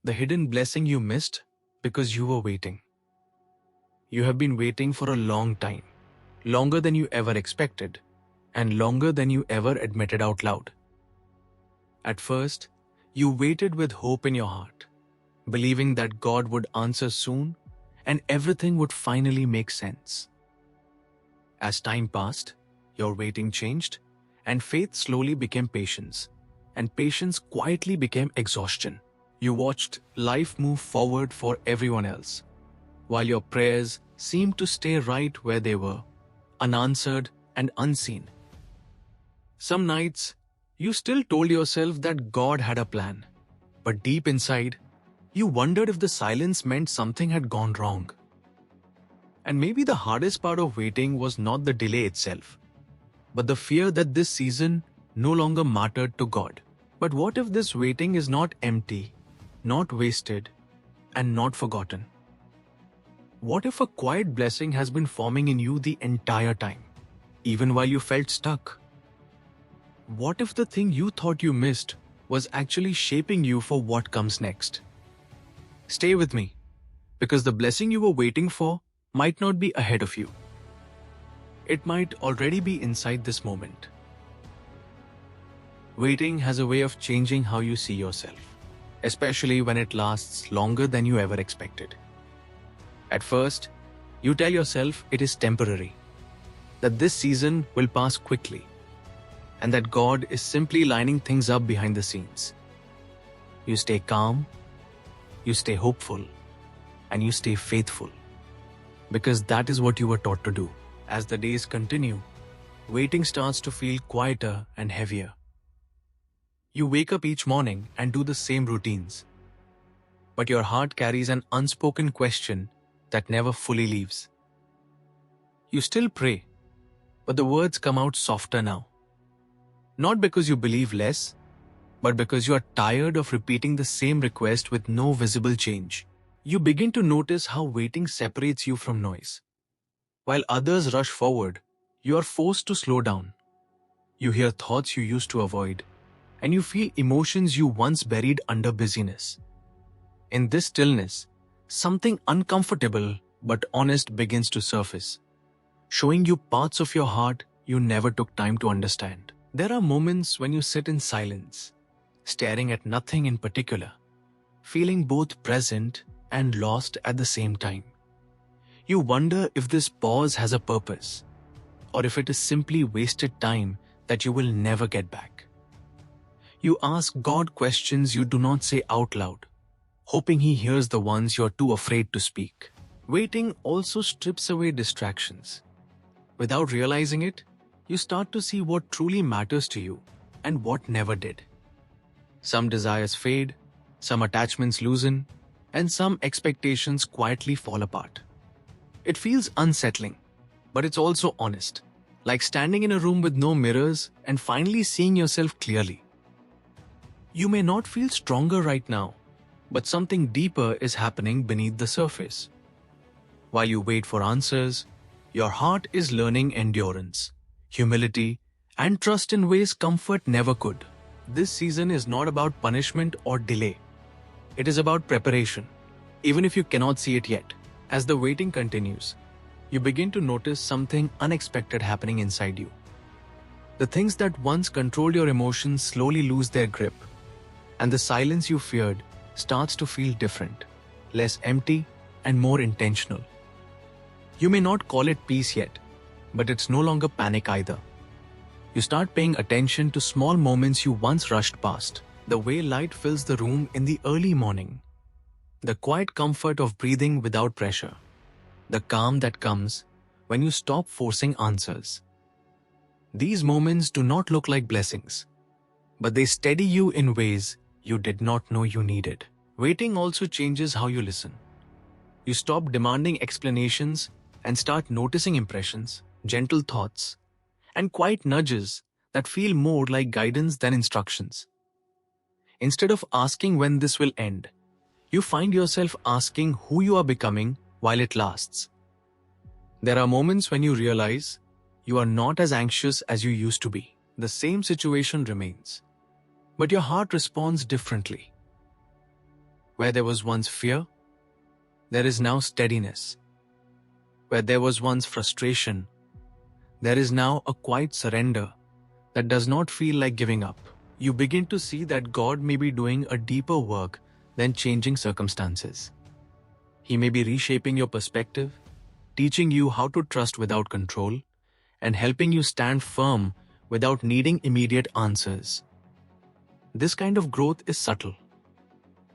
the hidden blessing you missed because you were waiting. You have been waiting for a long time, longer than you ever expected, and longer than you ever admitted out loud. At first, you waited with hope in your heart, believing that God would answer soon and everything would finally make sense. As time passed, your waiting changed, and faith slowly became patience, and patience quietly became exhaustion. You watched life move forward for everyone else, while your prayers seemed to stay right where they were, unanswered and unseen. Some nights, you still told yourself that God had a plan, but deep inside, you wondered if the silence meant something had gone wrong. And maybe the hardest part of waiting was not the delay itself, but the fear that this season no longer mattered to God. But what if this waiting is not empty, not wasted, and not forgotten? What if a quiet blessing has been forming in you the entire time, even while you felt stuck? What if the thing you thought you missed was actually shaping you for what comes next? Stay with me, because the blessing you were waiting for might not be ahead of you. It might already be inside this moment. Waiting has a way of changing how you see yourself, especially when it lasts longer than you ever expected. At first, you tell yourself it is temporary, that this season will pass quickly, and that God is simply lining things up behind the scenes. You stay calm, you stay hopeful, and you stay faithful, because that is what you were taught to do. As the days continue, waiting starts to feel quieter and heavier. You wake up each morning and do the same routines, but your heart carries an unspoken question that never fully leaves. You still pray, but the words come out softer now. Not because you believe less, but because you are tired of repeating the same request with no visible change. You begin to notice how waiting separates you from noise. While others rush forward, you are forced to slow down. You hear thoughts you used to avoid, and you feel emotions you once buried under busyness. In this stillness, something uncomfortable but honest begins to surface, showing you parts of your heart you never took time to understand. There are moments when you sit in silence, staring at nothing in particular, feeling both present and lost at the same time. You wonder if this pause has a purpose, or if it is simply wasted time that you will never get back. You ask God questions you do not say out loud, hoping He hears the ones you are too afraid to speak. Waiting also strips away distractions. Without realizing it, you start to see what truly matters to you and what never did. Some desires fade, some attachments loosen, and some expectations quietly fall apart. It feels unsettling, but it's also honest, like standing in a room with no mirrors and finally seeing yourself clearly. You may not feel stronger right now, but something deeper is happening beneath the surface. While you wait for answers, your heart is learning endurance, humility, and trust in ways comfort never could. This season is not about punishment or delay. It is about preparation, even if you cannot see it yet. As the waiting continues, you begin to notice something unexpected happening inside you. The things that once controlled your emotions slowly lose their grip, and the silence you feared starts to feel different, less empty, and more intentional. You may not call it peace yet, but it's no longer panic either. You start paying attention to small moments you once rushed past. The way light fills the room in the early morning, the quiet comfort of breathing without pressure, the calm that comes when you stop forcing answers. These moments do not look like blessings, but they steady you in ways you did not know you needed. Waiting also changes how you listen. You stop demanding explanations and start noticing impressions, gentle thoughts, and quiet nudges that feel more like guidance than instructions. Instead of asking when this will end, you find yourself asking who you are becoming while it lasts. There are moments when you realize you are not as anxious as you used to be. The same situation remains, but your heart responds differently. Where there was once fear, there is now steadiness. Where there was once frustration, there is now a quiet surrender that does not feel like giving up. You begin to see that God may be doing a deeper work than changing circumstances. He may be reshaping your perspective, teaching you how to trust without control, and helping you stand firm without needing immediate answers. This kind of growth is subtle.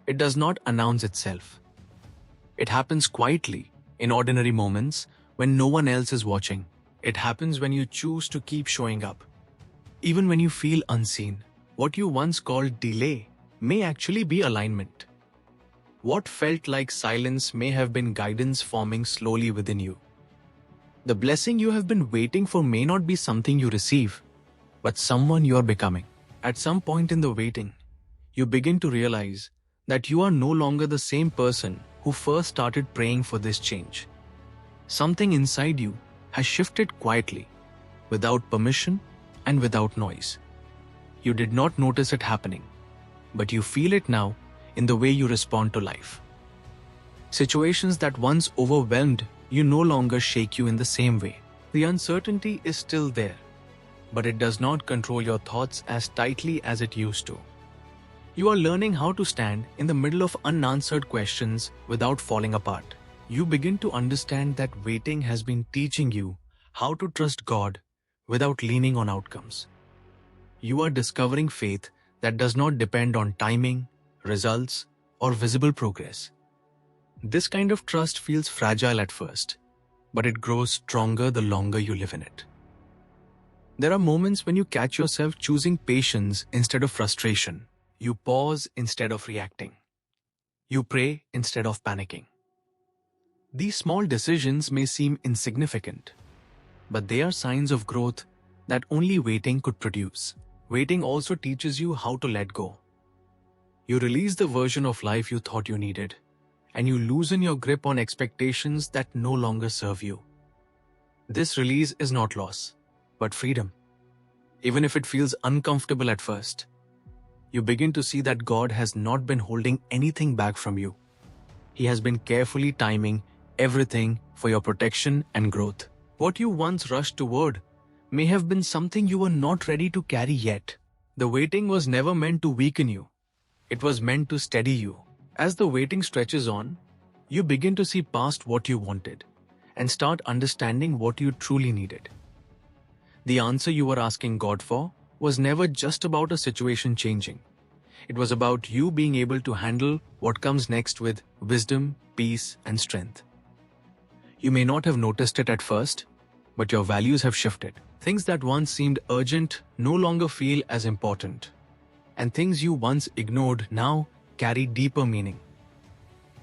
It does not announce itself. It happens quietly, in ordinary moments, when no one else is watching. It happens when you choose to keep showing up. Even when you feel unseen, what you once called delay may actually be alignment. What felt like silence may have been guidance forming slowly within you. The blessing you have been waiting for may not be something you receive, but someone you are becoming. At some point in the waiting, you begin to realize that you are no longer the same person who first started praying for this change. Something inside you has shifted quietly, without permission and without noise. You did not notice it happening, but you feel it now in the way you respond to life. Situations that once overwhelmed you no longer shake you in the same way. The uncertainty is still there, but it does not control your thoughts as tightly as it used to. You are learning how to stand in the middle of unanswered questions without falling apart. You begin to understand that waiting has been teaching you how to trust God without leaning on outcomes. You are discovering faith that does not depend on timing, results, or visible progress. This kind of trust feels fragile at first, but it grows stronger the longer you live in it. There are moments when you catch yourself choosing patience instead of frustration. You pause instead of reacting. You pray instead of panicking. These small decisions may seem insignificant, but they are signs of growth that only waiting could produce. Waiting also teaches you how to let go. You release the version of life you thought you needed, and you loosen your grip on expectations that no longer serve you. This release is not loss, but freedom. Even if it feels uncomfortable at first, you begin to see that God has not been holding anything back from you. He has been carefully timing everything for your protection and growth. What you once rushed toward may have been something you were not ready to carry yet. The waiting was never meant to weaken you. It was meant to steady you. As the waiting stretches on, you begin to see past what you wanted and start understanding what you truly needed. The answer you were asking God for was never just about a situation changing. It was about you being able to handle what comes next with wisdom, peace, and strength. You may not have noticed it at first, but your values have shifted. Things that once seemed urgent no longer feel as important, and things you once ignored now carry deeper meaning.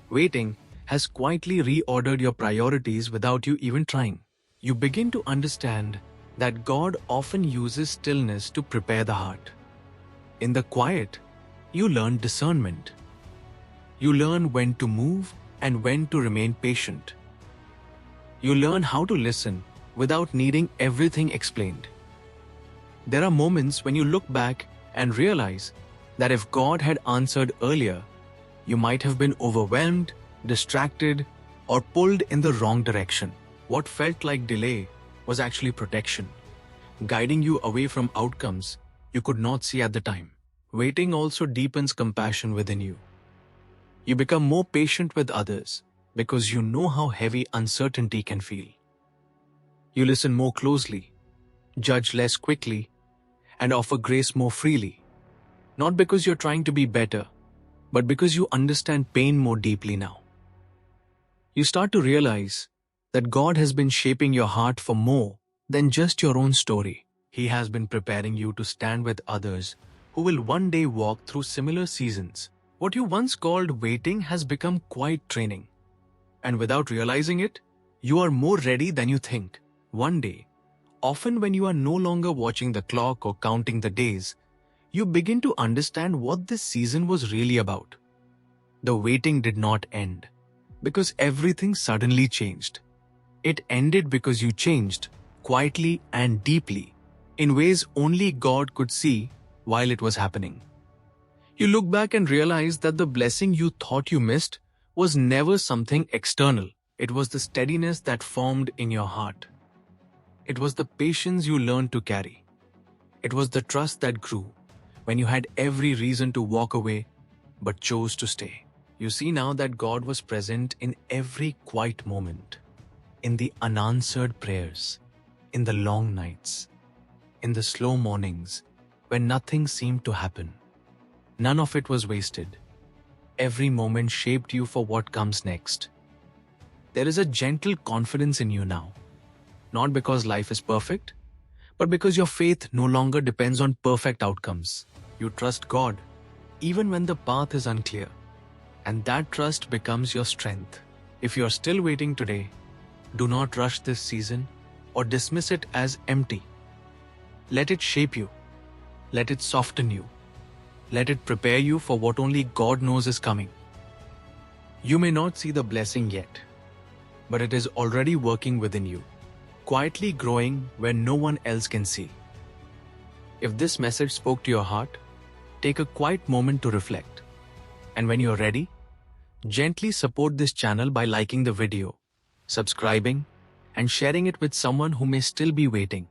Waiting has quietly reordered your priorities without you even trying. You begin to understand that God often uses stillness to prepare the heart. In the quiet, you learn discernment. You learn when to move and when to remain patient. You learn how to listen without needing everything explained. There are moments when you look back and realize that if God had answered earlier, you might have been overwhelmed, distracted, or pulled in the wrong direction. What felt like delay was actually protection, guiding you away from outcomes you could not see at the time. Waiting also deepens compassion within you. You become more patient with others because you know how heavy uncertainty can feel. You listen more closely, judge less quickly, and offer grace more freely. Not because you're trying to be better, but because you understand pain more deeply now. You start to realize that God has been shaping your heart for more than just your own story. He has been preparing you to stand with others who will one day walk through similar seasons. What you once called waiting has become quiet training. And without realizing it, you are more ready than you think. One day, often when you are no longer watching the clock or counting the days, you begin to understand what this season was really about. The waiting did not end because everything suddenly changed. It ended because you changed, quietly and deeply, in ways only God could see while it was happening. You look back and realize that the blessing you thought you missed was never something external. It was the steadiness that formed in your heart. It was the patience you learned to carry. It was the trust that grew when you had every reason to walk away but chose to stay. You see now that God was present in every quiet moment, in the unanswered prayers, in the long nights, in the slow mornings when nothing seemed to happen. None of it was wasted. Every moment shaped you for what comes next. There is a gentle confidence in you now, not because life is perfect, but because your faith no longer depends on perfect outcomes. You trust God, even when the path is unclear, and that trust becomes your strength. If you are still waiting today, do not rush this season or dismiss it as empty. Let it shape you. Let it soften you. Let it prepare you for what only God knows is coming. You may not see the blessing yet, but it is already working within you, quietly growing where no one else can see. If this message spoke to your heart, take a quiet moment to reflect. And when you're ready, gently support this channel by liking the video, subscribing, and sharing it with someone who may still be waiting.